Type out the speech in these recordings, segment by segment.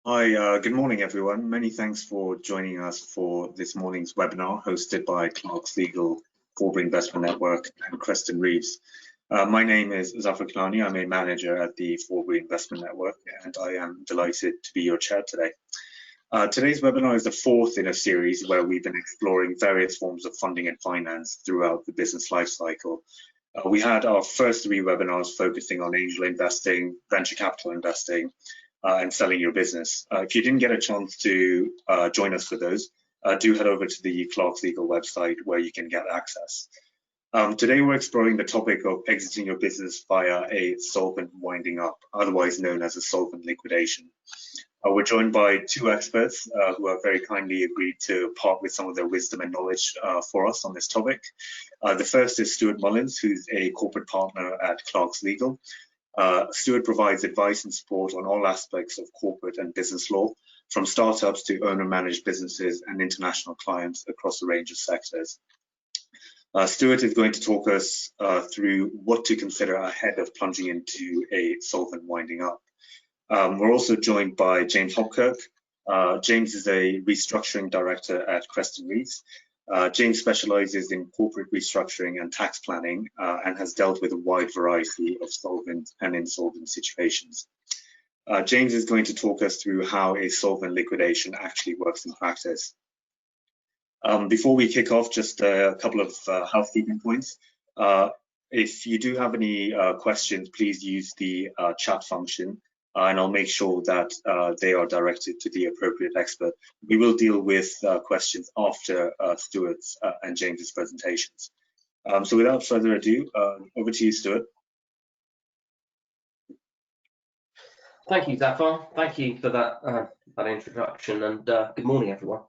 Hi, good morning, everyone. Many thanks for joining us for this morning's webinar hosted by Clarkslegal, Forbury Investment Network, and Kreston Reeves. My name is Zafar. I'm a manager at the Forbury Investment Network, and I am delighted to be your chair today. Today's webinar is the fourth in a series where we've been exploring various forms of funding and finance throughout the business lifecycle. We had our first three webinars focusing on angel investing, venture capital investing, and selling your business. If you didn't get a chance to join us for those, do head over to the Clarkslegal website where you can get access. Today we're exploring the topic of exiting your business via a solvent winding up, otherwise known as a solvent liquidation. We're joined by two experts who have very kindly agreed to part with some of their wisdom and knowledge for us on this topic. The first is Stuart Mullins, who's a corporate partner at Clarkslegal. Stuart provides advice and support on all aspects of corporate and business law, from startups to owner-managed businesses and international clients across a range of sectors. Stuart is going to talk us through what to consider ahead of plunging into a solvent winding up. We're also joined by James Hopkirk. James is a restructuring director at Kreston Reeves. James specializes in corporate restructuring and tax planning and has dealt with a wide variety of solvent and insolvent situations. James is going to talk us through how a solvent liquidation actually works in practice. Before we kick off, just a couple of housekeeping points. If you do have any questions, please use the chat function. And I'll make sure that they are directed to the appropriate expert. We will deal with questions after Stuart's and James's presentations. So without further ado, over to you, Stuart. Thank you, Zafar. Thank you for that introduction, and good morning, everyone.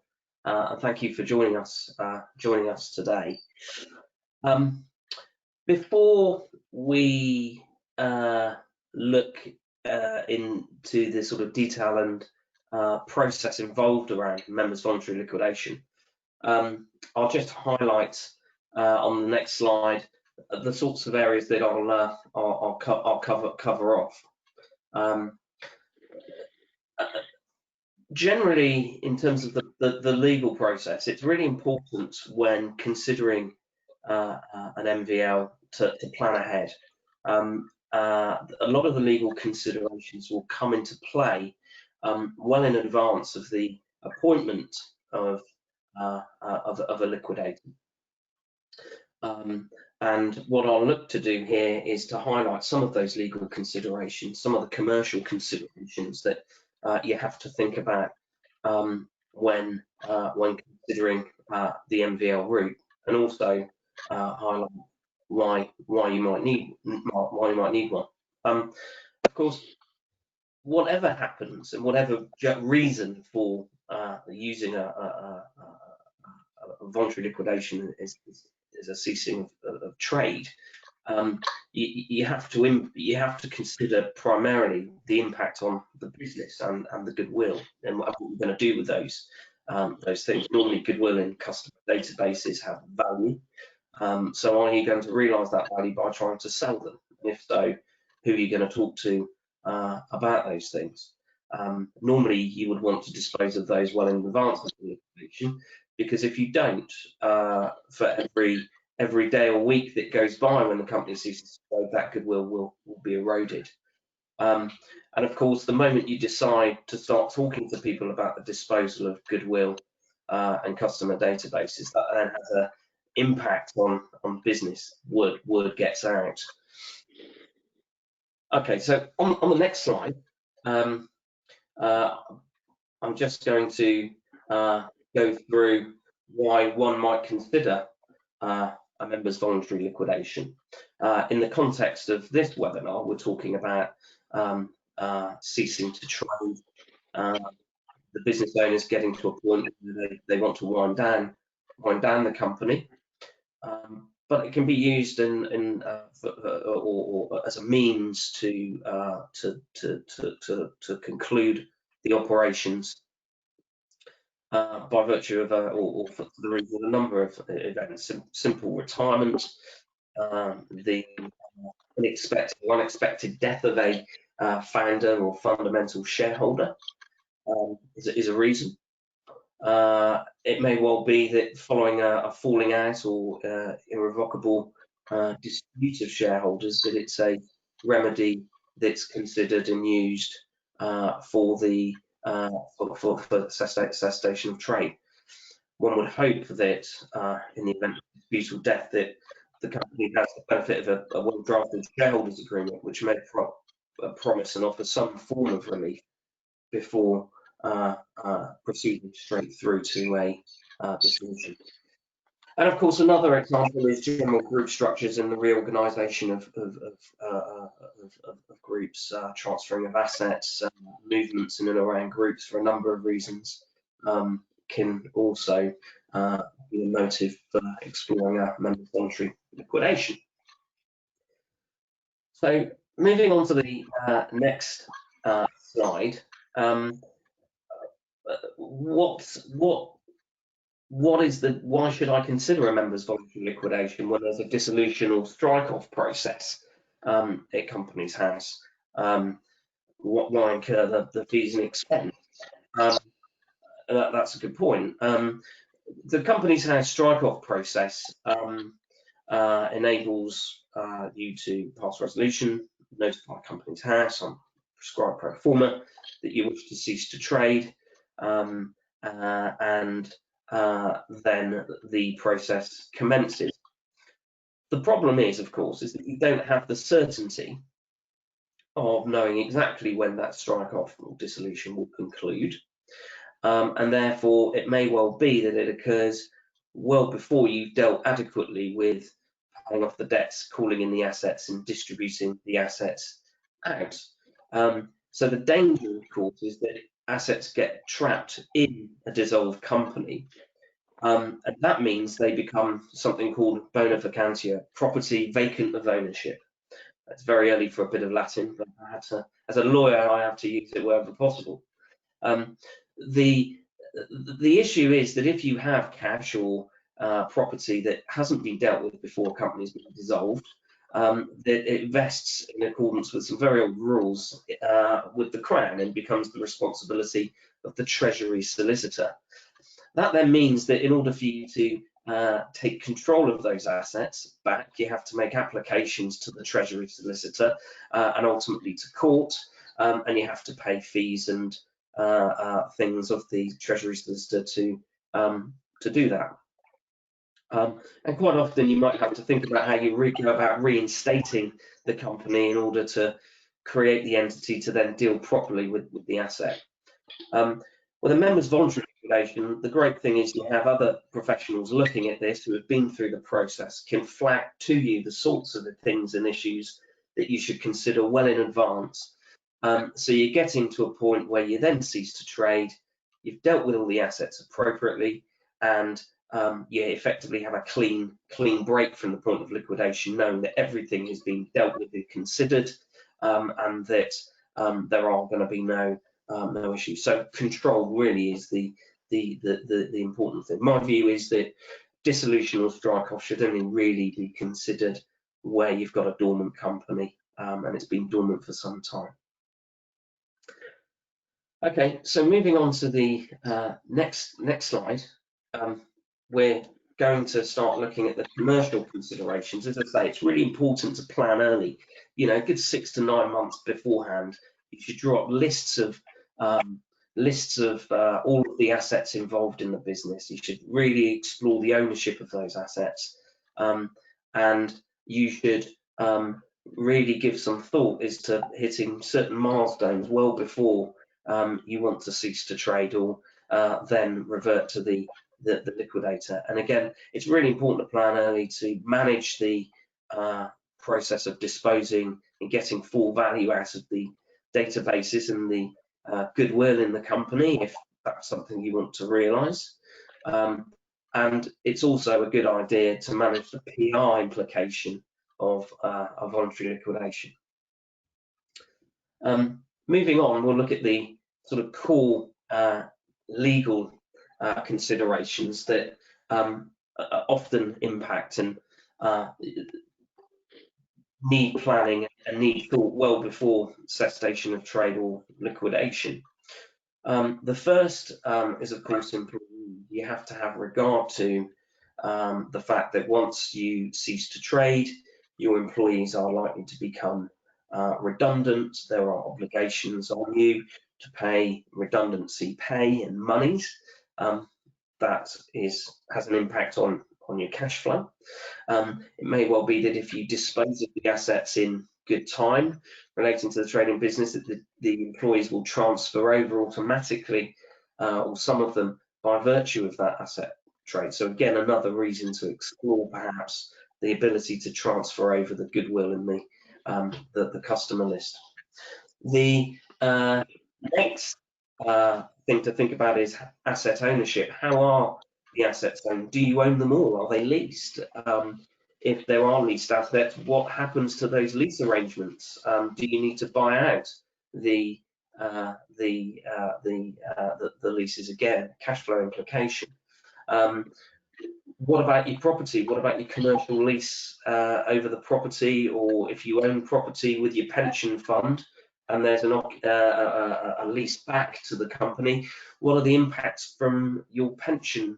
And thank you for joining us today. Before we look into the sort of detail and process involved around members voluntary liquidation, I'll just highlight on the next slide the sorts of areas that I'll cover off. Generally, in terms of the legal process, it's really important when considering an MVL to plan ahead. A lot of the legal considerations will come into play well in advance of the appointment of a liquidator. And what I'll look to do here is to highlight some of those legal considerations, some of the commercial considerations that you have to think about when considering the MVL route, and also highlight why you might need one. Of course, whatever happens and whatever reason for using a voluntary liquidation is a ceasing of trade, you have to consider primarily the impact on the business and the goodwill, and what we're going to do with those things. Normally, goodwill in customer databases have value. So are you going to realise that value by trying to sell them? And if so, who are you going to talk to about those things? Normally, you would want to dispose of those well in advance of the liquidation, because if you don't, for every day or week that goes by when the company ceases to trade, that goodwill will be eroded. And of course, the moment you decide to start talking to people about the disposal of goodwill and customer databases, that then has an impact on business. Word gets out. Okay, so on the next slide, I'm just going to go through why one might consider a members voluntary liquidation. In the context of this webinar, we're talking about ceasing to trade, the business owners getting to a point where they want to wind down the company, but it can be used or as a means to conclude the operations by virtue of or for the reason of a number of events: simple retirement, the unexpected death of a founder or fundamental shareholder, is a reason. It may well be that following a falling out or irrevocable dispute of shareholders, that it's a remedy that's considered and used for the cessation of trade. One would hope that in the event of dispute or death, that the company has the benefit of a well-drafted shareholders agreement, which may promise and offer some form of relief before proceeding straight through to a dissolution. And of course, another example is general group structures and the reorganisation of groups, transferring of assets, movements in and around groups for a number of reasons can also be a motive for exploring a members voluntary liquidation. So moving on to the next slide. Why should I consider a members voluntary liquidation when there's a dissolution or strike-off process at Companies House? Why incur the fees and expense? That's a good point. The Companies House strike-off process enables you to pass a resolution, notify Companies House on prescribed pro forma that you wish to cease to trade, and then the process commences. The problem is, of course, is that you don't have the certainty of knowing exactly when that strike-off or dissolution will conclude, and therefore it may well be that it occurs well before you've dealt adequately with paying off the debts, calling in the assets, and distributing the assets out. So the danger, of course, is that assets get trapped in a dissolved company, and that means they become something called bona vacantia, property vacant of ownership. It's very early for a bit of Latin, but as a lawyer, I have to use it wherever possible. The issue is that if you have cash or property that hasn't been dealt with before a company's been dissolved, that it vests in accordance with some very old rules with the Crown and becomes the responsibility of the Treasury solicitor. That then means that in order for you to take control of those assets back, you have to make applications to the Treasury solicitor and ultimately to court, and you have to pay fees and things of the Treasury solicitor to do that. And quite often you might have to think about how you go about reinstating the company in order to create the entity to then deal properly with the asset. With a members voluntary liquidation, the great thing is you have other professionals looking at this who have been through the process, can flag to you the sorts of the things and issues that you should consider well in advance. So you're getting to a point where you then cease to trade, you've dealt with all the assets appropriately, and you effectively have a clean break from the point of liquidation, knowing that everything has been dealt with and considered, and that there are going to be no issues. So control really is the important thing. My view is that dissolution or strike-off should only really be considered where you've got a dormant company and it's been dormant for some time. Okay, so moving on to the next slide, we're going to start looking at the commercial considerations. As I say, it's really important to plan early. You know, a good 6 to 9 months beforehand, you should draw up lists of all of the assets involved in the business. You should really explore the ownership of those assets, and you should really give some thought as to hitting certain milestones well before you want to cease to trade or then revert to the liquidator. And again, it's really important to plan early to manage the process of disposing and getting full value out of the databases and the goodwill in the company, if that's something you want to realise. And it's also a good idea to manage the PR implication of a voluntary liquidation. Moving on, we'll look at the sort of core legal considerations that often impact and need planning and need thought well before cessation of trade or liquidation. The first is, of course, you have to have regard to the fact that once you cease to trade, your employees are likely to become redundant. There are obligations on you to pay redundancy pay and monies. That has an impact on your cash flow. It may well be that if you dispose of the assets in good time relating to the trading business, that the employees will transfer over automatically, or some of them, by virtue of that asset trade. So again, another reason to explore perhaps the ability to transfer over the goodwill in the customer list. The next thing to think about is asset ownership. How are the assets owned? Do you own them all? Are they leased? If there are leased assets, what happens to those lease arrangements? Do you need to buy out the leases? Again, cash flow implication. What about your property? What about your commercial lease over the property, or if you own property with your pension fund and there's a lease back to the company, what are the impacts from your pension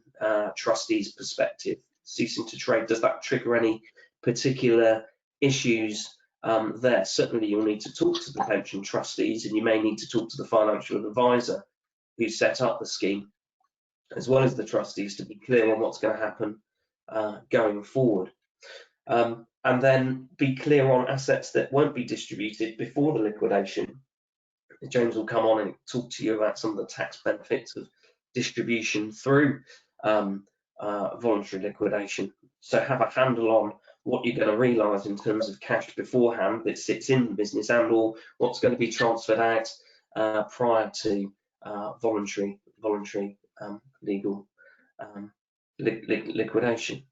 trustee's perspective? Ceasing to trade, does that trigger any particular issues there? Certainly you'll need to talk to the pension trustees, and you may need to talk to the financial advisor who set up the scheme, as well as the trustees, to be clear on what's going to happen going forward. And then be clear on assets that won't be distributed before the liquidation. James will come on and talk to you about some of the tax benefits of distribution through voluntary liquidation. So have a handle on what you're going to realise in terms of cash beforehand that sits in the business, and or what's going to be transferred out prior to voluntary legal liquidation.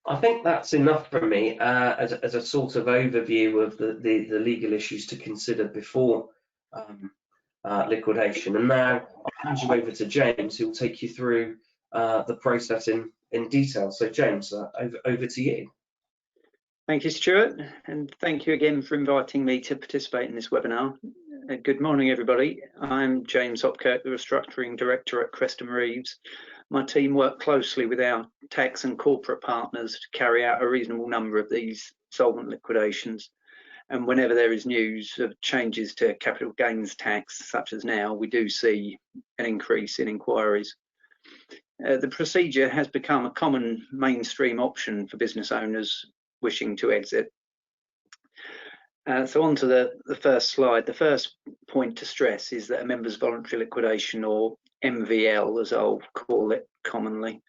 I think that's enough from me as a sort of overview of the legal issues to consider before liquidation. And now I'll hand you over to James, who will take you through the process in detail. So James, over to you. Thank you, Stuart, and thank you again for inviting me to participate in this webinar. Good morning, everybody. I'm James Hopkirk, the Restructuring Director at Kreston Reeves. My team work closely with our tax and corporate partners to carry out a reasonable number of these solvent liquidations. And whenever there is news of changes to capital gains tax, such as now, we do see an increase in inquiries. The procedure has become a common mainstream option for business owners wishing to exit. So on to the first slide. The first point to stress is that a Members Voluntary Liquidation, or MVL as I'll call it commonly,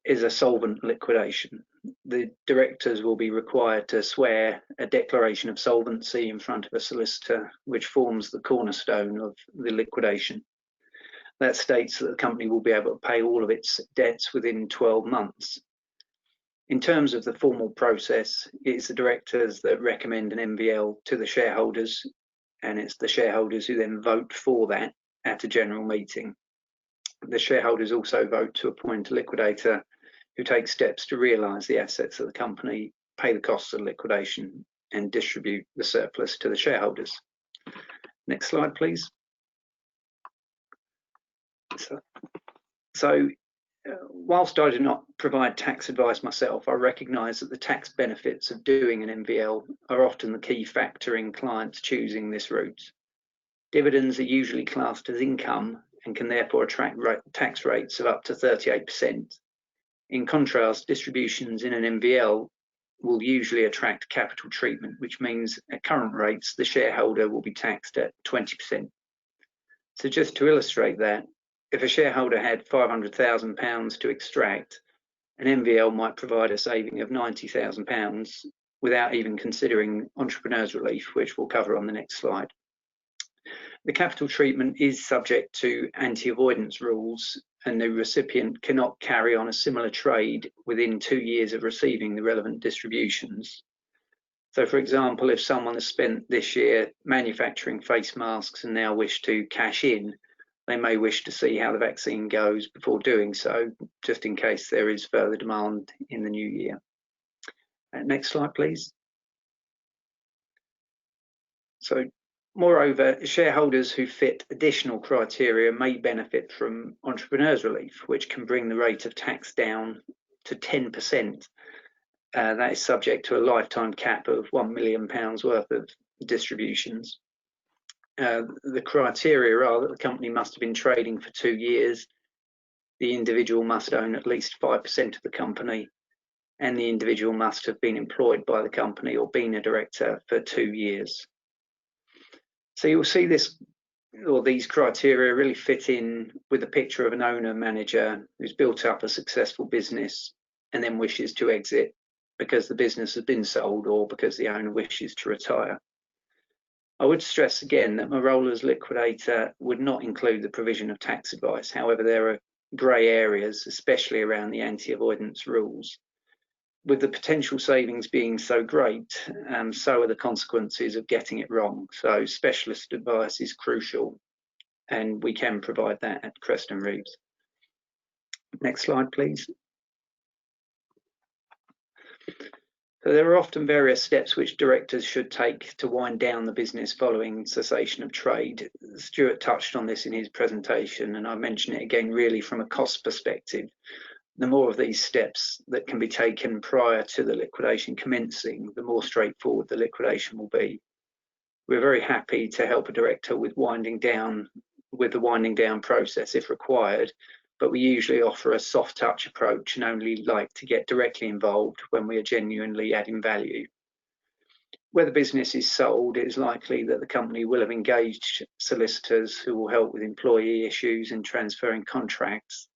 is a solvent liquidation. The directors will be required to swear a declaration of solvency in front of a solicitor, which forms the cornerstone of the liquidation. That states that the company will be able to pay all of its debts within 12 months. In terms of the formal process, it's the directors that recommend an MVL to the shareholders, and it's the shareholders who then vote for that at a general meeting. The shareholders also vote to appoint a liquidator who takes steps to realise the assets of the company, pay the costs of liquidation, and distribute the surplus to the shareholders. Next slide, please. So whilst I do not provide tax advice myself, I recognise that the tax benefits of doing an MVL are often the key factor in clients choosing this route. Dividends are usually classed as income and can therefore attract tax rates of up to 38%. In contrast, distributions in an MVL will usually attract capital treatment, which means at current rates, the shareholder will be taxed at 20%. So just to illustrate that, if a shareholder had £500,000 to extract, an MVL might provide a saving of £90,000 without even considering entrepreneurs relief, which we'll cover on the next slide. The capital treatment is subject to anti-avoidance rules, and the recipient cannot carry on a similar trade within 2 years of receiving the relevant distributions. So, for example, if someone has spent this year manufacturing face masks and now wish to cash in, they may wish to see how the vaccine goes before doing so, just in case there is further demand in the new year. Next slide, please. So Moreover, shareholders who fit additional criteria may benefit from entrepreneurs' relief, which can bring the rate of tax down to 10%. That is subject to a lifetime cap of £1 million worth of distributions. The criteria are that the company must have been trading for 2 years, the individual must own at least 5% of the company, and the individual must have been employed by the company or been a director for 2 years. So you'll see this, or these criteria really fit in with a picture of an owner-manager who's built up a successful business and then wishes to exit because the business has been sold or because the owner wishes to retire. I would stress again that my role as liquidator would not include the provision of tax advice. However, there are grey areas, especially around the anti-avoidance rules. With the potential savings being so great, so are the consequences of getting it wrong. So specialist advice is crucial, and we can provide that at Kreston Reeves. Next slide, please. So there are often various steps which directors should take to wind down the business following cessation of trade. Stuart touched on this in his presentation, and I mention it again really from a cost perspective. The more of these steps that can be taken prior to the liquidation commencing, the more straightforward the liquidation will be. We're very happy to help a director with the winding down process if required, but we usually offer a soft touch approach and only like to get directly involved when we are genuinely adding value. Where the business is sold, it is likely that the company will have engaged solicitors who will help with employee issues and transferring contracts.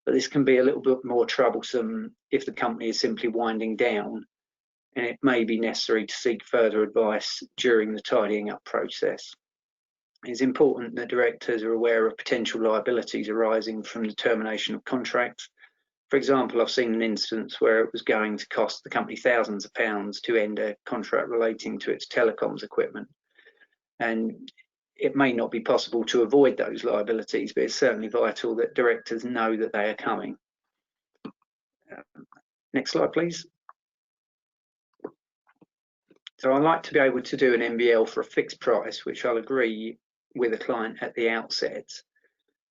But this can be a little bit more troublesome if the company is simply winding down, and it may be necessary to seek further advice during the tidying up process. It's important that directors are aware of potential liabilities arising from the termination of contracts. For example, I've seen an instance where it was going to cost the company thousands of pounds to end a contract relating to its telecoms equipment. And it may not be possible to avoid those liabilities, but it's certainly vital that directors know that they are coming. Next slide, please. So I like to be able to do an MVL for a fixed price, which I'll agree with a client at the outset.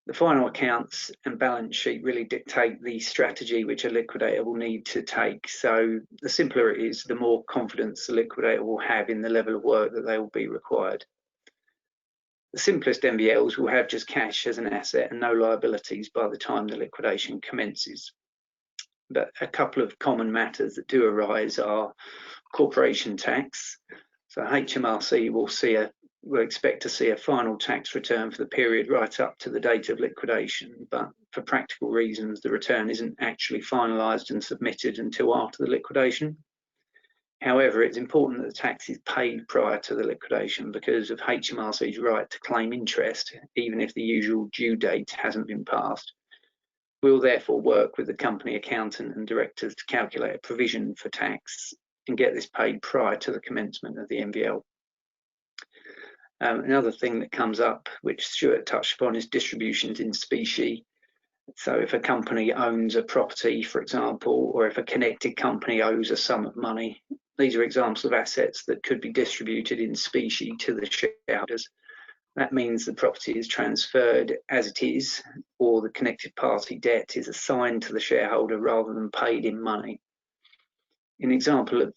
The final accounts and balance sheet really dictate the strategy which a liquidator will need to take. So the simpler it is, the more confidence the liquidator will have in the level of work that they will be required. The simplest MVLs will have just cash as an asset and no liabilities by the time the liquidation commences. But a couple of common matters that do arise are corporation tax. So HMRC will expect to see a final tax return for the period right up to the date of liquidation, but for practical reasons, the return isn't actually finalised and submitted until after the liquidation. However, it's important that the tax is paid prior to the liquidation because of HMRC's right to claim interest, even if the usual due date hasn't been passed. We'll therefore work with the company accountant and directors to calculate a provision for tax and get this paid prior to the commencement of the MVL. Another thing that comes up, which Stuart touched upon, is distributions in specie. So if a company owns a property, for example, or if a connected company owes a sum of money, these are examples of assets that could be distributed in specie to the shareholders. That means the property is transferred as it is, or the connected party debt is assigned to the shareholder rather than paid in money. In example of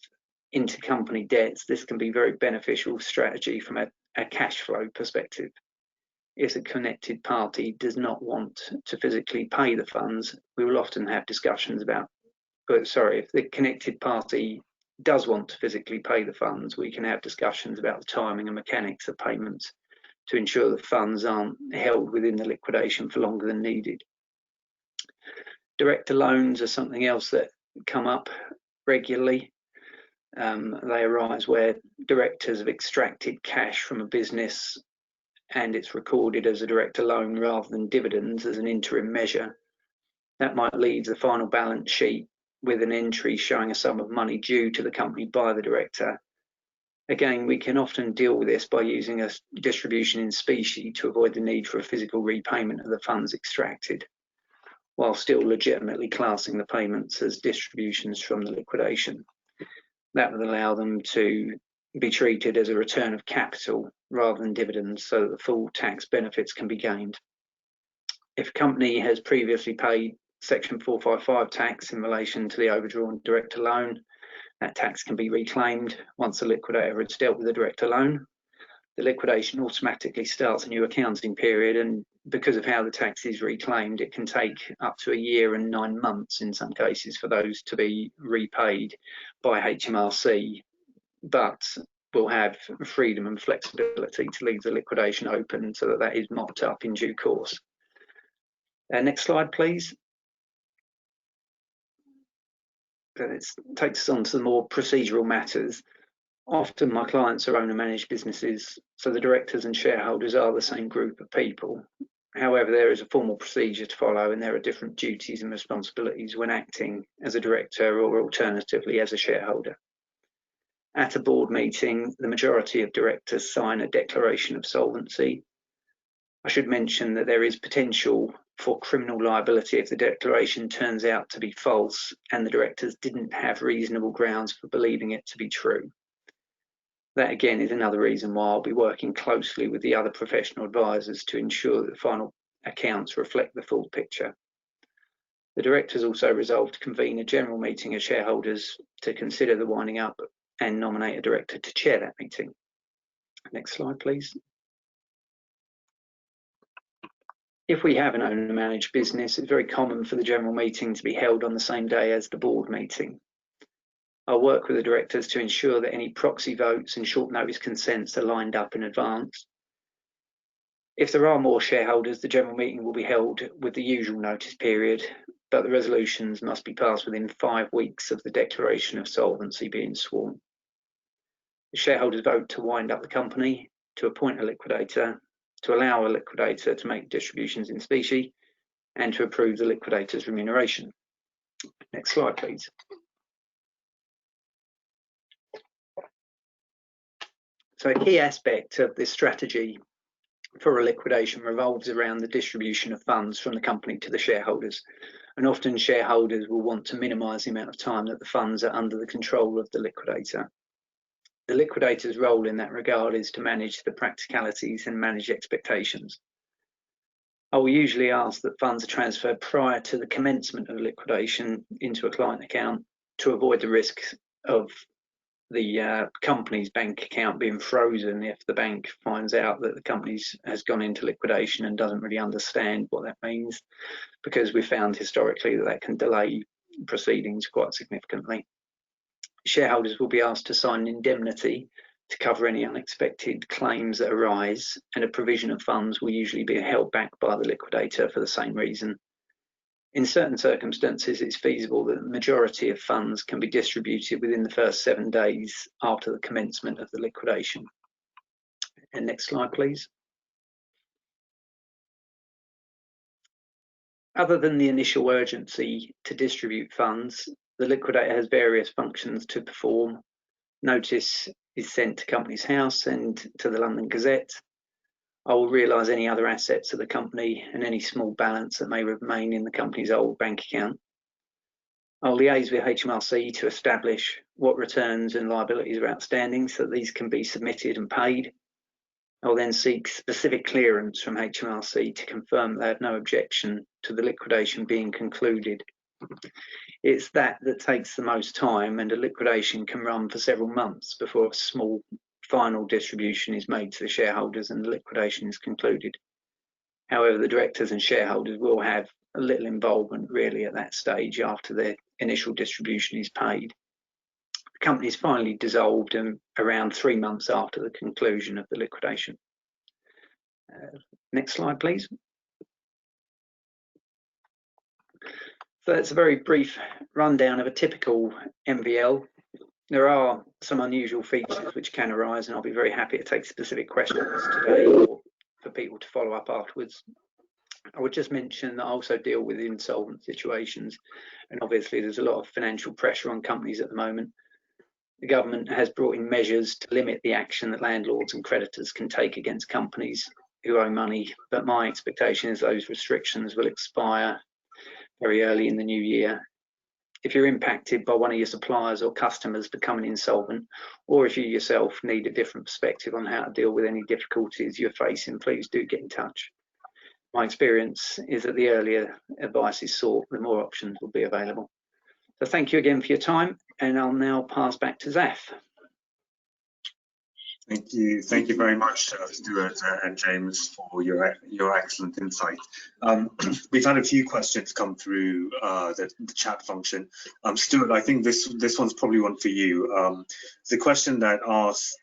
intercompany debts, this can be a very beneficial strategy from a cash flow perspective. If the connected party does not want to physically pay the funds, we will often have discussions about, if the connected party does want to physically pay the funds, we can have discussions about the timing and mechanics of payments to ensure the funds aren't held within the liquidation for longer than needed. Director loans are something else that come up regularly. They arise where directors have extracted cash from a business and it's recorded as a director loan rather than dividends as an interim measure. That might leave the final balance sheet with an entry showing a sum of money due to the company by the director. Again, we can often deal with this by using a distribution in specie to avoid the need for a physical repayment of the funds extracted, while still legitimately classing the payments as distributions from the liquidation. That would allow them to be treated as a return of capital rather than dividends, so that the full tax benefits can be gained. If a company has previously paid Section 455 tax in relation to the overdrawn director loan, that tax can be reclaimed once the liquidator has dealt with the director loan. The liquidation automatically starts a new accounting period, and because of how the tax is reclaimed, it can take up to a year and 9 months in some cases for those to be repaid by HMRC, but will have freedom and flexibility to leave the liquidation open so that that is mopped up in due course. Next slide, please. It takes us on to the more procedural matters. Often my clients are owner-managed businesses, so the directors and shareholders are the same group of people. However, there is a formal procedure to follow, and there are different duties and responsibilities when acting as a director or alternatively as a shareholder. At a board meeting, the majority of directors sign a declaration of solvency. I should mention that there is potential for criminal liability if the declaration turns out to be false and the directors didn't have reasonable grounds for believing it to be true. That again is another reason why I'll be working closely with the other professional advisors to ensure that the final accounts reflect the full picture. The directors also resolved to convene a general meeting of shareholders to consider the winding up and nominate a director to chair that meeting. Next slide, please. If we have an owner-managed business, it's very common for the general meeting to be held on the same day as the board meeting. I'll work with the directors to ensure that any proxy votes and short notice consents are lined up in advance. If there are more shareholders, the general meeting will be held with the usual notice period, but the resolutions must be passed within 5 weeks of the declaration of solvency being sworn. The shareholders vote to wind up the company, to appoint a liquidator, to allow a liquidator to make distributions in specie, and to approve the liquidator's remuneration. Next slide, please. So a key aspect of this strategy for a liquidation revolves around the distribution of funds from the company to the shareholders, and often shareholders will want to minimise the amount of time that the funds are under the control of the liquidator. The liquidator's role in that regard is to manage the practicalities and manage expectations. I will usually ask that funds are transferred prior to the commencement of liquidation into a client account to avoid the risk of the company's bank account being frozen if the bank finds out that the company has gone into liquidation and doesn't really understand what that means, because we found historically that that can delay proceedings quite significantly. Shareholders will be asked to sign an indemnity to cover any unexpected claims that arise, and a provision of funds will usually be held back by the liquidator for the same reason. In certain circumstances, it's feasible that the majority of funds can be distributed within the first 7 days after the commencement of the liquidation. And next slide, please. Other than the initial urgency to distribute funds, the liquidator has various functions to perform. Notice is sent to Companies House and to the London Gazette. I will realise any other assets of the company and any small balance that may remain in the company's old bank account. I'll liaise with HMRC to establish what returns and liabilities are outstanding so that these can be submitted and paid. I'll then seek specific clearance from HMRC to confirm they have no objection to the liquidation being concluded. It's that takes the most time, and a liquidation can run for several months before a small final distribution is made to the shareholders and the liquidation is concluded. However, the directors and shareholders will have a little involvement really at that stage after the initial distribution is paid. The company is finally dissolved around 3 months after the conclusion of the liquidation. Next slide, please. So that's a very brief rundown of a typical MVL. There are some unusual features which can arise, and I'll be very happy to take specific questions today or for people to follow up afterwards. I would just mention that I also deal with insolvent situations, and obviously there's a lot of financial pressure on companies at the moment. The government has brought in measures to limit the action that landlords and creditors can take against companies who owe money, but my expectation is those restrictions will expire very early in the new year. if you're impacted by one of your suppliers or customers becoming insolvent, or if you yourself need a different perspective on how to deal with any difficulties you're facing, please do get in touch. My experience is that the earlier advice is sought, the more options will be available. So thank you again for your time, and I'll now pass back to Zaf. Thank you very much, Stuart and James, for your excellent insight. We've had a few questions come through the chat function. Stuart, I think this one's probably one for you. The question that asks,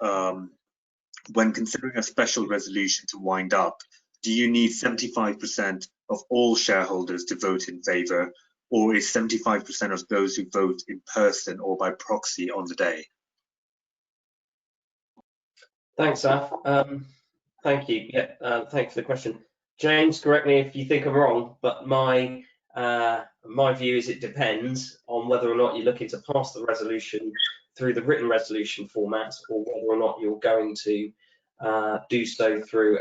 when considering a special resolution to wind up, do you need 75% of all shareholders to vote in favour, or is 75% of those who vote in person or by proxy on the day? Thanks, Zaf. Thank you. Yeah, thanks for the question. James, correct me if you think I'm wrong, but my view is it depends on whether or not you're looking to pass the resolution through the written resolution format, or whether or not you're going to do so through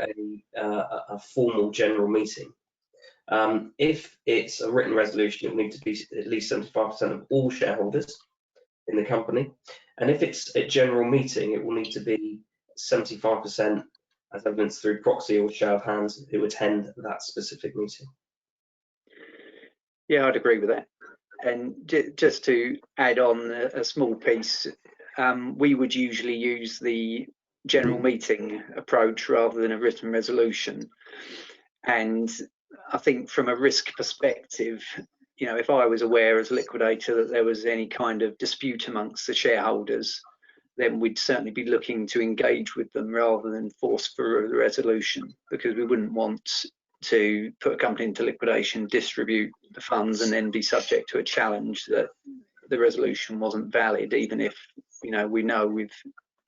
a formal general meeting. If it's a written resolution, it will need to be at least 75% of all shareholders in the company, and if it's a general meeting, it will need to be 75% as evidenced through proxy or show of hands who attend that specific meeting. Yeah, I'd agree with that. And just to add on a small piece, we would usually use the general meeting approach rather than a written resolution. And I think from a risk perspective, you know, if I was aware as a liquidator that there was any kind of dispute amongst the shareholders, then we'd certainly be looking to engage with them rather than force for a resolution, because we wouldn't want to put a company into liquidation, distribute the funds, and then be subject to a challenge that the resolution wasn't valid, even if, you know we've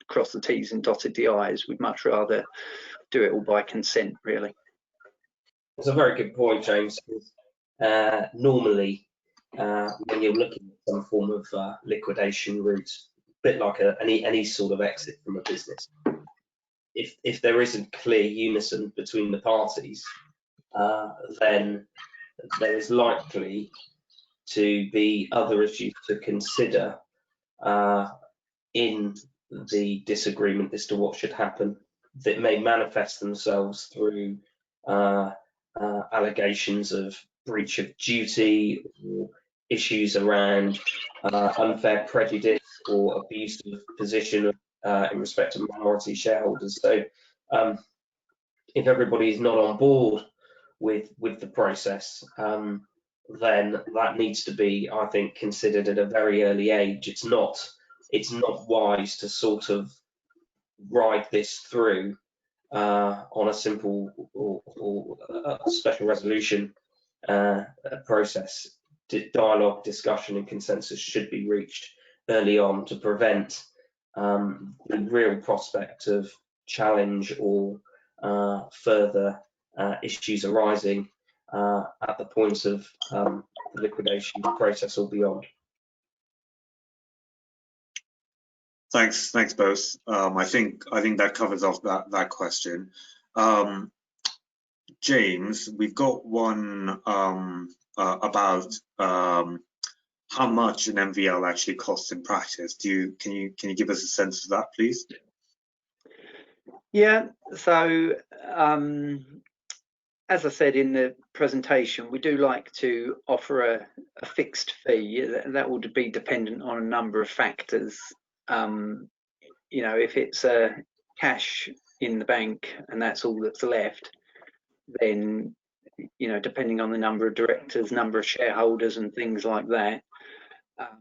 crossed the T's and dotted the I's. We'd much rather do it all by consent, really. That's a very good point, James. Normally, when you're looking at some form of liquidation route, bit like any sort of exit from a business, if there isn't clear unison between the parties, then there is likely to be other issues to consider in the disagreement as to what should happen, that may manifest themselves through allegations of breach of duty, or issues around unfair prejudice or abuse of position in respect of minority shareholders. So if everybody is not on board with the process, then that needs to be, I think, considered at a very early age. It's not wise to sort of ride this through on a simple or a special resolution process. Dialogue, discussion and consensus should be reached early on to prevent the real prospect of challenge or further issues arising at the point of the liquidation process or beyond. Thanks both. I think that covers off that question. James, we've got one about how much an MVL actually costs in practice. Can you give us a sense of that, please? Yeah. So as I said in the presentation, we do like to offer a fixed fee that would be dependent on a number of factors. You know, if it's cash in the bank and that's all that's left, then, you know, depending on the number of directors, number of shareholders and things like that,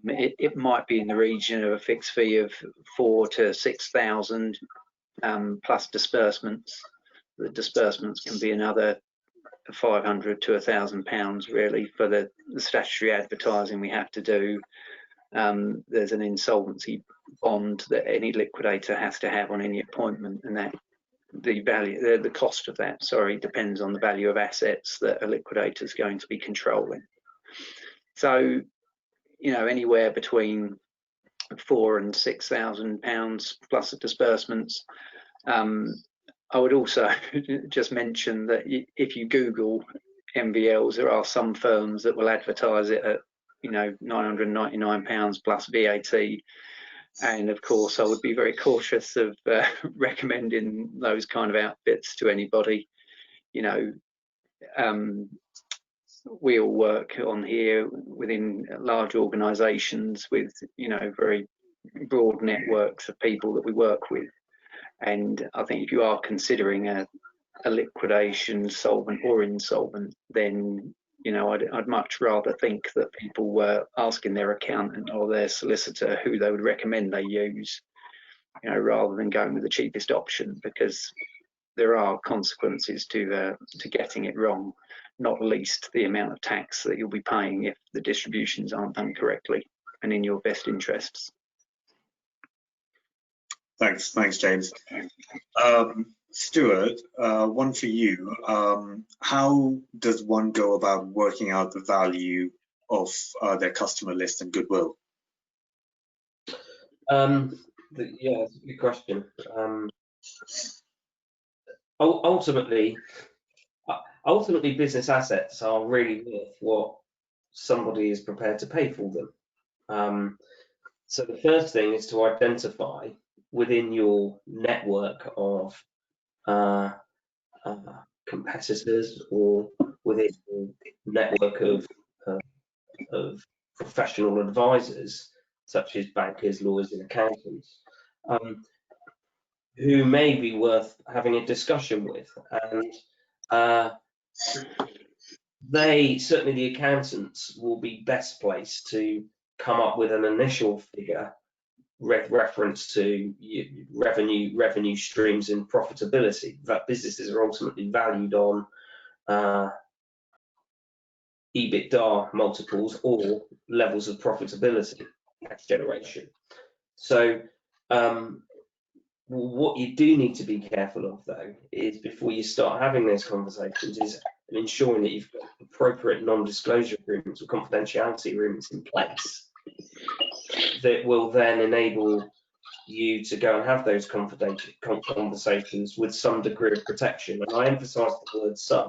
it might be in the region of a fixed fee of 4,000 to 6,000 plus disbursements. The disbursements can be another 500 to £1,000 really for the statutory advertising we have to do. There's an insolvency bond that any liquidator has to have on any appointment, and that the cost of that, depends on the value of assets that a liquidator is going to be controlling. So, you know, anywhere between £4,000 and £6,000 plus the disbursements. I would also just mention that if you Google MVLs, there are some firms that will advertise it at you know, £999 plus VAT. And of course, I would be very cautious of recommending those kind of outfits to anybody. You know, we all work on here within large organisations with, you know, very broad networks of people that we work with. And I think if you are considering a liquidation, solvent or insolvent, then, you know, I'd much rather think that people were asking their accountant or their solicitor who they would recommend they use, you know, rather than going with the cheapest option, because there are consequences to getting it wrong, not least the amount of tax that you'll be paying if the distributions aren't done correctly and in your best interests. Thanks, James. Stuart, one for you. How does one go about working out the value of their customer list and goodwill? Yeah, that's a good question. Ultimately, business assets are really worth what somebody is prepared to pay for them. So the first thing is to identify within your network of competitors or within your network of professional advisors, such as bankers, lawyers, and accountants, who may be worth having a discussion with. And certainly the accountants will be best placed to come up with an initial figure reference to revenue streams and profitability. That businesses are ultimately valued on EBITDA multiples or levels of profitability, cash generation. So what you do need to be careful of, though, is before you start having those conversations, is ensuring that you've got appropriate non-disclosure agreements or confidentiality agreements in place that will then enable you to go and have those conversations with some degree of protection. And I emphasize the word some,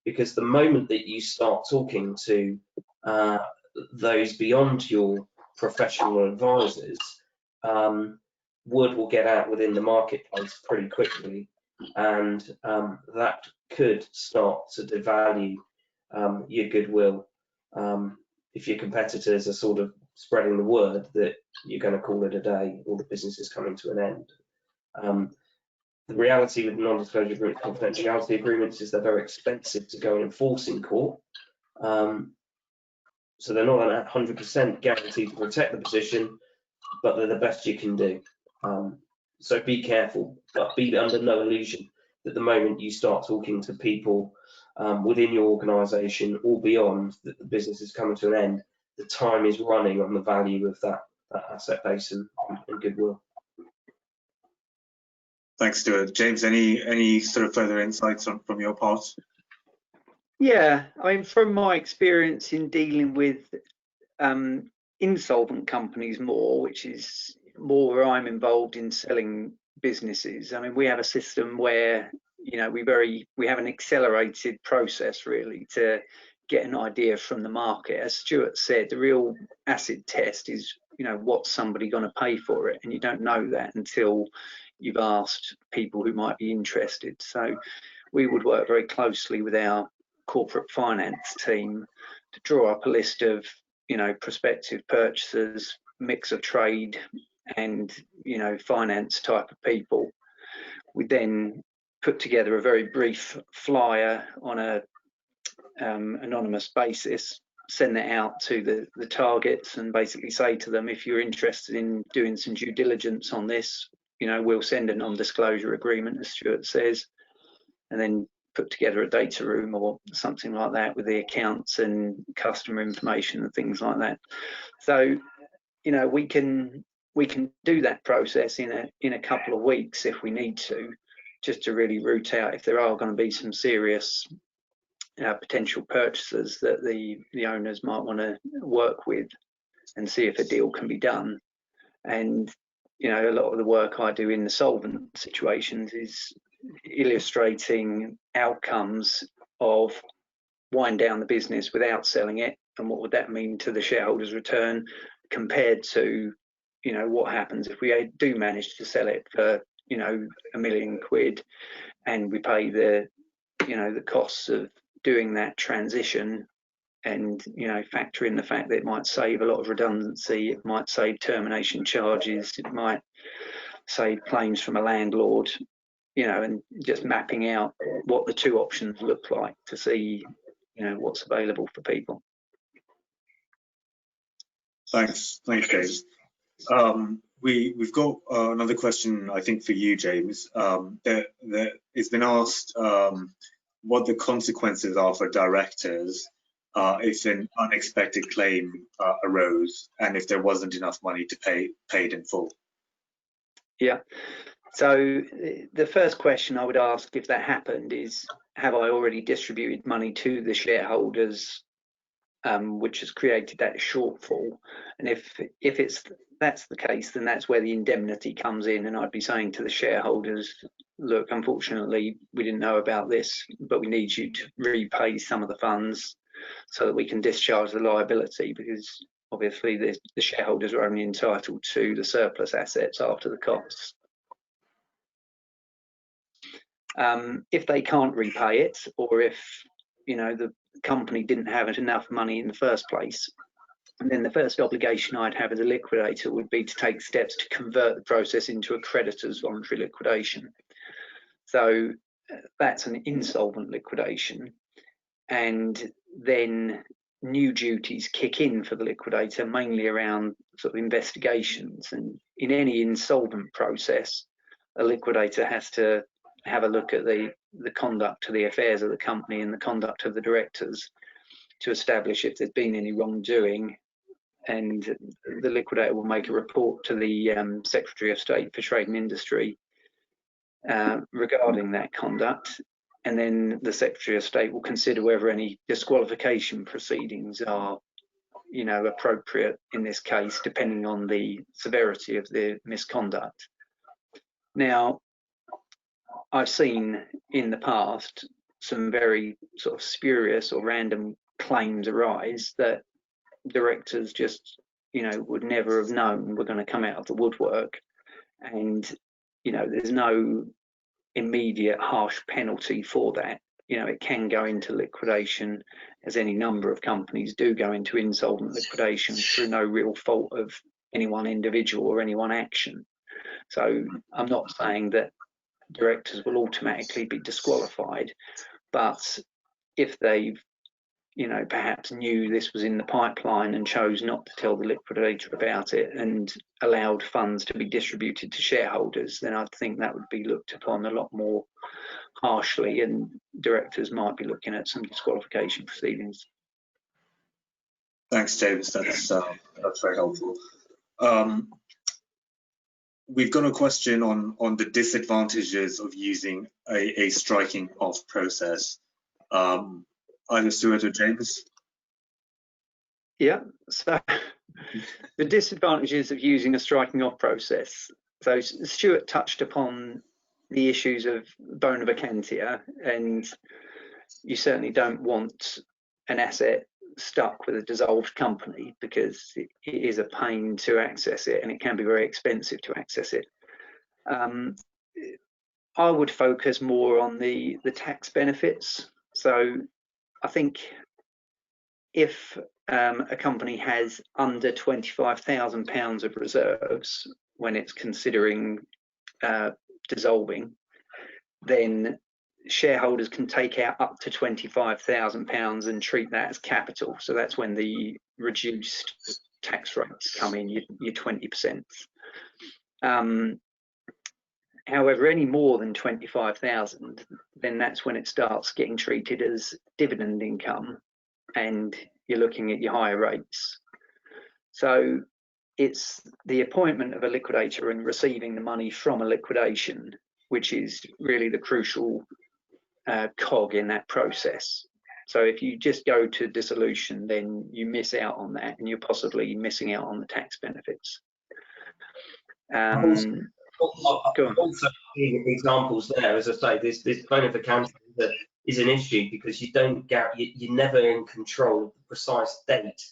because the moment that you start talking to those beyond your professional advisors, word will get out within the marketplace pretty quickly, and that could start to devalue your goodwill if your competitors are sort of spreading the word that you're going to call it a day or the business is coming to an end. The reality with non-disclosure agreements, confidentiality agreements, is they're very expensive to go and enforce in court. So they're not 100% guaranteed to protect the position, but they're the best you can do. So be careful, but be under no illusion that the moment you start talking to people within your organisation or beyond, that the business is coming to an end, the time is running on the value of that asset base and goodwill. Thanks, Stuart. James, any sort of further insights from your part? Yeah, I mean, from my experience in dealing with insolvent companies more, which is more where I'm involved in selling businesses. I mean, we have a system where, you know, we have an accelerated process really to get an idea from the market. As Stuart said, the real acid test is, you know, what's somebody going to pay for it, and you don't know that until you've asked people who might be interested. So we would work very closely with our corporate finance team to draw up a list of, you know, prospective purchasers, mix of trade and, you know, finance type of people. We then put together a very brief flyer on a anonymous basis, send that out to the targets, and basically say to them, if you're interested in doing some due diligence on this, you know, we'll send a non-disclosure agreement, as Stuart says, and then put together a data room or something like that with the accounts and customer information and things like that. So, you know, we can do that process in a couple of weeks if we need to, just to really root out if there are going to be some serious potential purchasers that the owners might want to work with, and see if a deal can be done. And, you know, a lot of the work I do in the solvent situations is illustrating outcomes of wind down the business without selling it, and what would that mean to the shareholders' return compared to, you know, what happens if we do manage to sell it for, you know, £1 million and we pay the, you know, the costs of doing that transition, and, you know, factor in the fact that it might save a lot of redundancy, it might save termination charges, it might save claims from a landlord, you know, and just mapping out what the two options look like to see, you know, what's available for people. Thanks, James. We've got another question, I think, for you, James. It's been asked what the consequences are for directors if an unexpected claim arose and if there wasn't enough money to pay paid in full. Yeah. So the first question I would ask if that happened is, have I already distributed money to the shareholders, which has created that shortfall? And if that's the case, then that's where the indemnity comes in, and I'd be saying to the shareholders, look, unfortunately, we didn't know about this, but we need you to repay some of the funds so that we can discharge the liability, because obviously the shareholders are only entitled to the surplus assets after the costs. If they can't repay it, or if, you know, the company didn't have enough money in the first place, and then the first obligation I'd have as a liquidator would be to take steps to convert the process into a creditor's voluntary liquidation. So that's an insolvent liquidation, and then new duties kick in for the liquidator, mainly around sort of investigations. And in any insolvent process, a liquidator has to have a look at the conduct of the affairs of the company and the conduct of the directors to establish if there's been any wrongdoing, and the liquidator will make a report to the Secretary of State for Trade and Industry regarding that conduct, and then the Secretary of State will consider whether any disqualification proceedings are, you know, appropriate in this case, depending on the severity of the misconduct. Now, I've seen in the past some very sort of spurious or random claims arise that directors just, you know, would never have known were going to come out of the woodwork, and, you know, there's no immediate harsh penalty for that. You know, it can go into liquidation, as any number of companies do go into insolvent liquidation through no real fault of any one individual or any one action. So I'm not saying that directors will automatically be disqualified, but if they've, you know, perhaps knew this was in the pipeline and chose not to tell the liquidator about it and allowed funds to be distributed to shareholders, then I'd think that would be looked upon a lot more harshly, and directors might be looking at some disqualification proceedings. Thanks, James. That's very helpful. We've got a question on the disadvantages of using a striking off process. Either Stuart or James. Yeah, so the disadvantages of using a striking off process. So Stuart touched upon the issues of bona vacantia, and you certainly don't want an asset stuck with a dissolved company, because it is a pain to access it and it can be very expensive to access it. I would focus more on the tax benefits. So I think if a company has under £25,000 of reserves when it's considering dissolving, then shareholders can take out up to £25,000 and treat that as capital. So that's when the reduced tax rates come in, your 20%. However, any more than 25,000, then that's when it starts getting treated as dividend income, and you're looking at your higher rates. So it's the appointment of a liquidator and receiving the money from a liquidation, which is really the crucial cog in that process. So if you just go to dissolution, then you miss out on that, and you're possibly missing out on the tax benefits. Also seeing examples there, as I say, this bona vacantia that is an issue, because you're never in control of the precise date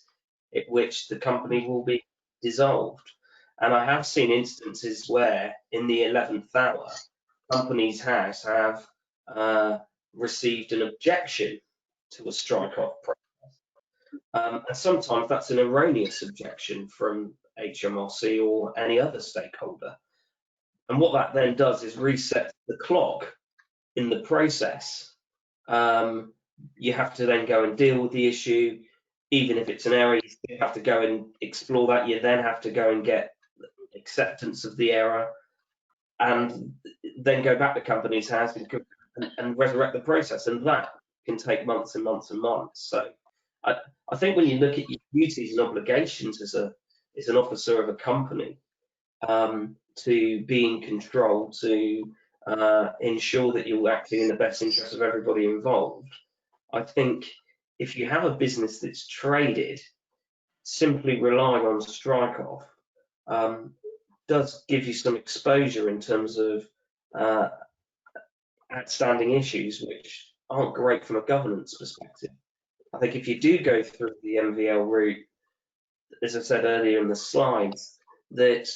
at which the company will be dissolved. And I have seen instances where in the 11th hour, Companies House have received an objection to a strike-off process. And sometimes that's an erroneous objection from HMRC or any other stakeholder. And what that then does is reset the clock in the process. You have to then go and deal with the issue. Even if it's an error, you have to go and explore that. You then have to go and get acceptance of the error, and then go back to Companies House and resurrect the process. And that can take months and months and months. So I think when you look at your duties and obligations as an officer of a company, to be in control, to ensure that you're acting in the best interest of everybody involved, I think if you have a business that's traded, simply relying on strike-off does give you some exposure in terms of outstanding issues which aren't great from a governance perspective. I think if you do go through the MVL route, as I said earlier in the slides, that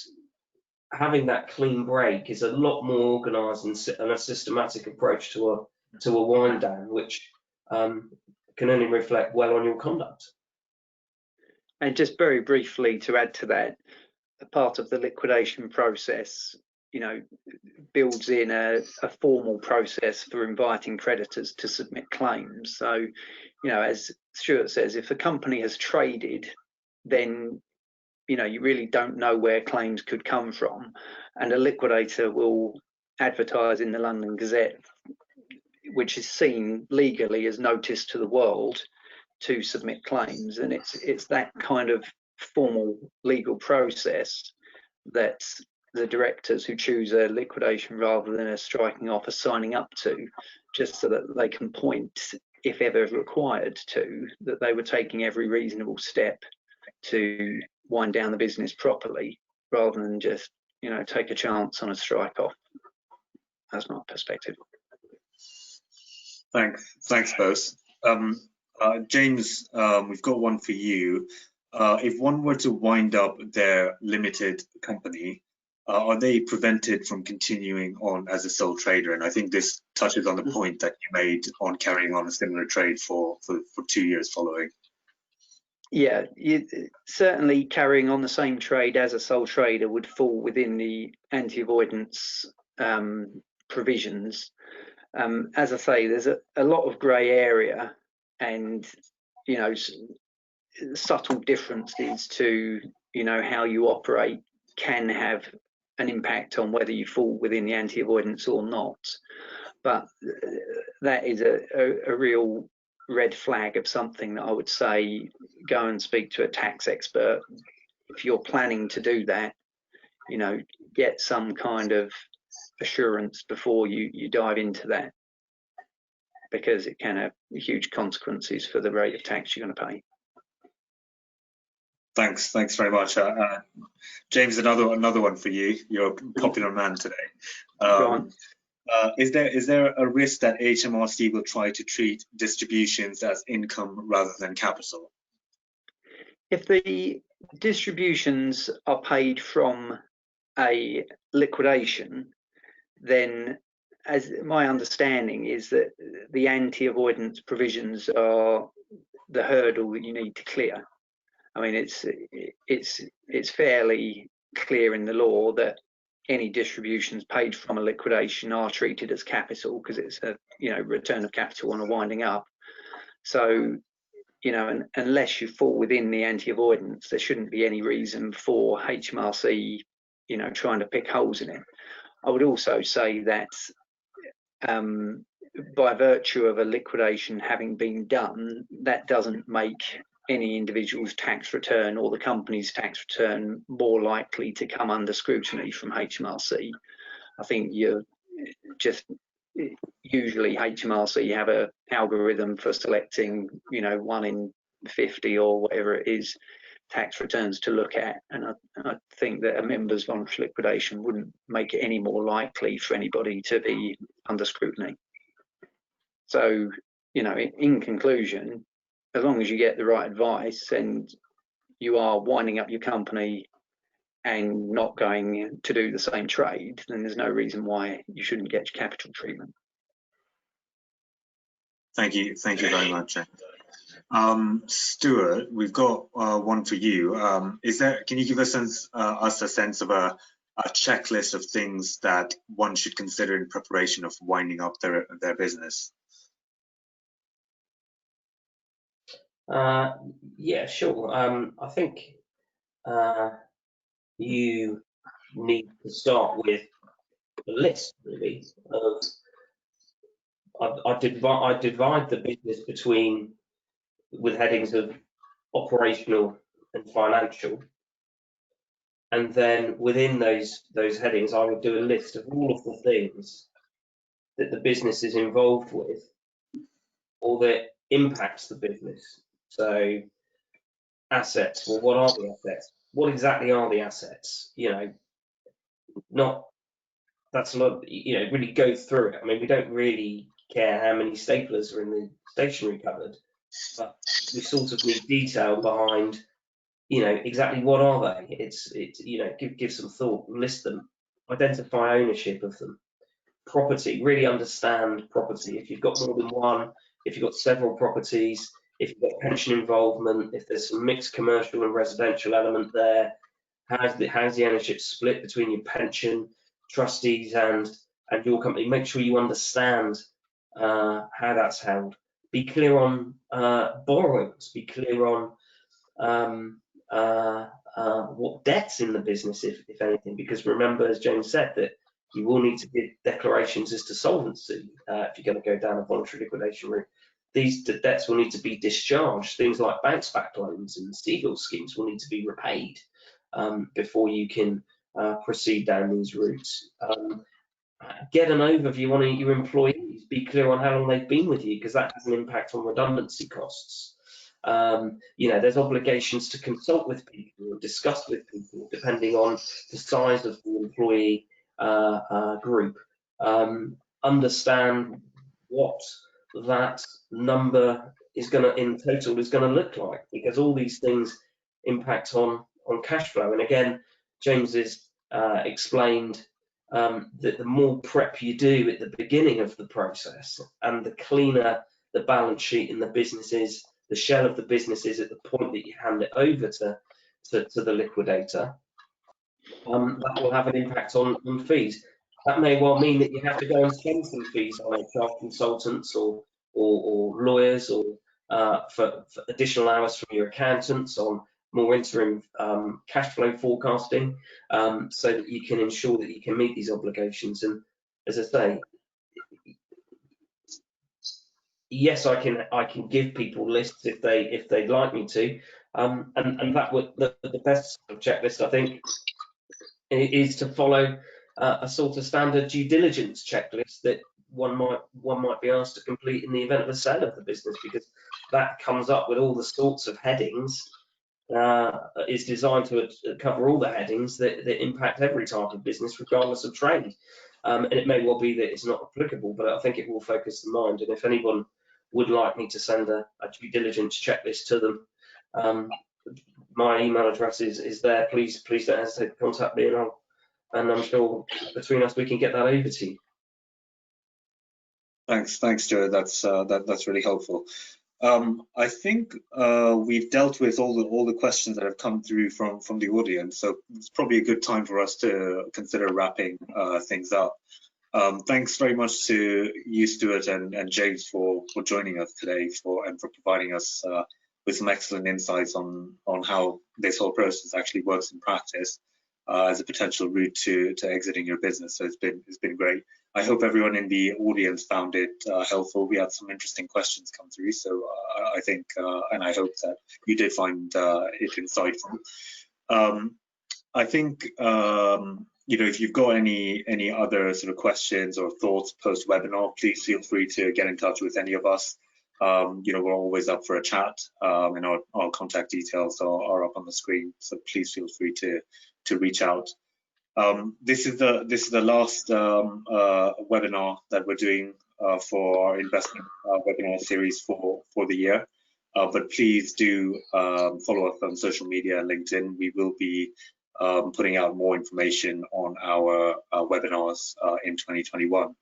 having that clean break is a lot more organised and a systematic approach to a wind down, which can only reflect well on your conduct. And just very briefly to add to that, a part of the liquidation process, builds in a formal process for inviting creditors to submit claims. So, as Stuart says, if a company has traded, then you really don't know where claims could come from, and a liquidator will advertise in the London Gazette, which is seen legally as notice to the world to submit claims. And it's that kind of formal legal process that the directors who choose a liquidation rather than a striking off are signing up to, just so that they can point, if ever required to, that they were taking every reasonable step to wind down the business properly, rather than just take a chance on a strike off. That's my perspective. Thanks both. James, we've got one for you. If one were to wind up their limited company, are they prevented from continuing on as a sole trader? And I think this touches on the point that you made on carrying on a similar trade for 2 years following. Yeah, certainly carrying on the same trade as a sole trader would fall within the anti-avoidance provisions. As I say, there's a lot of grey area, and subtle differences to how you operate can have an impact on whether you fall within the anti-avoidance or not. But that is a real red flag of something that I would say go and speak to a tax expert. If you're planning to do that, get some kind of assurance before you dive into that, because it can have huge consequences for the rate of tax you're going to pay. Thanks very much. James, another one for you. You're a popular man today. Is there a risk that HMRC will try to treat distributions as income rather than capital? If the distributions are paid from a liquidation, then, as my understanding is, that the anti-avoidance provisions are the hurdle that you need to clear. I mean, it's fairly clear in the law that any distributions paid from a liquidation are treated as capital, because it's a return of capital on a winding up. So unless you fall within the anti-avoidance, there shouldn't be any reason for HMRC trying to pick holes in it. I would also say that by virtue of a liquidation having been done, that doesn't make any individual's tax return or the company's tax return more likely to come under scrutiny from HMRC. I think usually HMRC have an algorithm for selecting 1 in 50 or whatever it is tax returns to look at, and I think that a members voluntary liquidation wouldn't make it any more likely for anybody to be under scrutiny. So, you know, in conclusion, as long as you get the right advice and you are winding up your company and not going to do the same trade, then there's no reason why you shouldn't get capital treatment. Thank you very much. Stuart, we've got one for you. Can you give us a sense of a checklist of things that one should consider in preparation of winding up their business? Yeah, sure. I think you need to start with a list, really, of I divide the business with headings of operational and financial, and then within those headings I would do a list of all of the things that the business is involved with or that impacts the business. So assets, well, what are the assets? What exactly are the assets? You know, that's a lot, you know, really go through it. I mean, we don't really care how many staplers are in the stationery cupboard, but we sort of need detail behind, you know, exactly what are they? It's you know, give some thought, list them, identify ownership of them. Property, really understand property. If you've got more than one, if you've got several properties, if you've got pension involvement, if there's some mixed commercial and residential element there, how's the ownership split between your pension trustees and your company? Make sure you understand how that's held. Be clear on borrowings. Be clear on what debt's in the business, if anything, because remember, as James said, that you will need to give declarations as to solvency if you're going to go down a voluntary liquidation route. These debts will need to be discharged. Things like bounce back loans and Seagull schemes will need to be repaid before you can proceed down these routes. Get an overview on your employees. Be clear on how long they've been with you, because that has an impact on redundancy costs. You know, there's obligations to consult with people or discuss with people depending on the size of the employee group. Understand what that number is in total is going to look like, because all these things impact on cash flow. And again, James has explained that the more prep you do at the beginning of the process, and the cleaner the balance sheet in the business is, the shell of the business is at the point that you hand it over to the liquidator, that will have an impact on fees. That may well mean that you have to go and spend some fees on HR consultants or lawyers, or for additional hours from your accountants on more interim cash flow forecasting, so that you can ensure that you can meet these obligations. And as I say, yes, I can give people lists if they'd like me to, and that would the best checklist, I think, is to follow a sort of standard due diligence checklist that one might be asked to complete in the event of a sale of the business, because that comes up with all the sorts of headings. Is designed to cover all the headings that impact every type of business, regardless of trade. And it may well be that it's not applicable, but I think it will focus the mind. And if anyone would like me to send a due diligence checklist to them, my email address is there. Please don't hesitate to contact me, and I'm sure between us we can get that over to you. Thanks, Stuart. That's really helpful. I think we've dealt with all the questions that have come through from the audience, so it's probably a good time for us to consider wrapping things up. Thanks very much to you, Stuart, and James for joining us today and for providing us with some excellent insights on how this whole process actually works in practice as a potential route to exiting your business. So it's been great. I hope everyone in the audience found it helpful. We had some interesting questions come through, so I think and I hope that you did find it insightful. I think you know, if you've got any other sort of questions or thoughts post webinar, please feel free to get in touch with any of us. You know, we're always up for a chat, and our contact details are up on the screen, so please feel free to reach out. This is the last webinar that we're doing for our investment webinar series for the year. But please do follow us on social media and LinkedIn. We will be putting out more information on our webinars in 2021.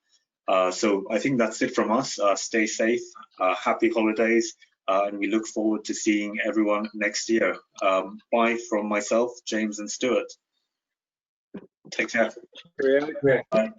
So I think that's it from us. Stay safe, happy holidays, and we look forward to seeing everyone next year. Bye from myself, James and Stuart. Take care. Yeah. Bye.